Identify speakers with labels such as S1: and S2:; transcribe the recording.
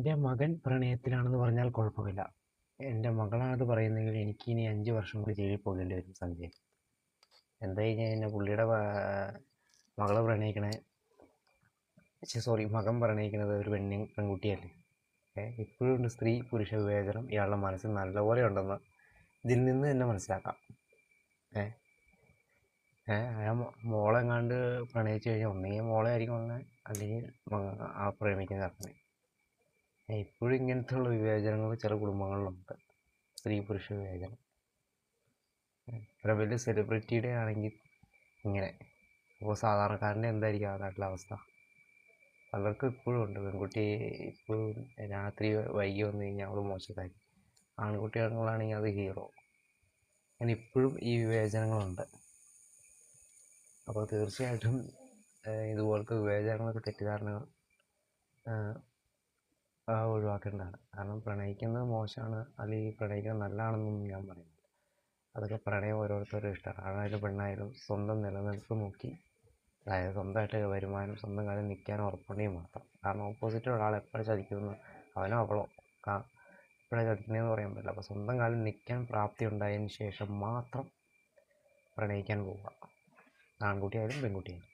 S1: എൻ്റെ മകൻ പ്രണയത്തിലാണെന്ന് പറഞ്ഞാൽ കുഴപ്പമില്ല. എൻ്റെ മകളാണത് പറയുന്നതെങ്കിൽ എനിക്കിനി 5 വർഷം കൂടി ജയിലിൽ പോകേണ്ടി വരും സന്ധ്യേ. എന്താ കഴിഞ്ഞ് കഴിഞ്ഞാൽ പുള്ളിയുടെ മകള് പ്രണയിക്കണേ മകൻ പ്രണയിക്കുന്നത് ഒരു പെൺകുട്ടിയല്ലേ. ഇപ്പോഴും ഉണ്ട് സ്ത്രീ പുരുഷ വിവേചനം ഇയാളുടെ മനസ്സിൽ നല്ലപോലെ ഉണ്ടെന്ന് ഇതിൽ നിന്ന് തന്നെ മനസ്സിലാക്കാം. അയാൾ മോളെങ്ങാണ്ട് പ്രണയിച്ചു കഴിഞ്ഞാൽ ഒന്നെങ്കിൽ മോളെ ആയിരിക്കും ഒന്ന്, അല്ലെങ്കിൽ ആ പ്രേമിക്കുന്ന അർത്ഥം. ഇപ്പോഴും ഇങ്ങനത്തെയുള്ള വിവേചനങ്ങൾ ചില കുടുംബങ്ങളിലുണ്ട്. സ്ത്രീ പുരുഷ വിവേചനം. ഒരു വലിയ സെലിബ്രിറ്റിയുടെ ആണെങ്കിൽ ഇങ്ങനെ. അപ്പോൾ സാധാരണക്കാരൻ്റെ എന്തായിരിക്കും ആ നാട്ടിലെ അവസ്ഥ? പലർക്കും ഇപ്പോഴും ഉണ്ട്. പെൺകുട്ടി ഇപ്പോഴും രാത്രി വൈകി വന്നു കഴിഞ്ഞാൽ അവൾ മോശക്കാരി, ആൺകുട്ടികളാണെങ്കിൽ അത് ഹീറോ. അങ്ങനെ ഇപ്പോഴും ഈ വിവേചനങ്ങളുണ്ട്. അപ്പോൾ തീർച്ചയായിട്ടും ഇതുപോലത്തെ വിവേചനങ്ങളൊക്കെ തെറ്റിദ്ധാരണകൾ ഒഴിവാക്കേണ്ടതാണ്. കാരണം പ്രണയിക്കുന്നത് മോശമാണ് അല്ലെങ്കിൽ പ്രണയിക്കുന്നത് നല്ലതാണെന്നൊന്നും ഞാൻ പറയുന്നില്ല. അതൊക്കെ പ്രണയം ഓരോരുത്തരുടെ ഇഷ്ടമാണ്. ആണായാലും പെണ്ണായാലും സ്വന്തം നിലനിൽപ്പ് നോക്കി, അതായത് സ്വന്തമായിട്ട് വരുമാനം, സ്വന്തം കാര്യം നിൽക്കാൻ ഉറപ്പുണ്ടെങ്കിൽ മാത്രം. കാരണം ഓപ്പോസിറ്റ് ഒരാൾ എപ്പോഴും ചതിക്കുമെന്ന് അവനോ അവളോ എപ്പോഴാണ് ചതിക്കുന്നതെന്ന് പറയാൻ പറ്റില്ല. അപ്പോൾ സ്വന്തം കാലിൽ നിൽക്കാൻ പ്രാപ്തി ഉണ്ടായതിന് ശേഷം മാത്രം പ്രണയിക്കാൻ പോവുക, ആൺകുട്ടിയായാലും പെൺകുട്ടിയായാലും.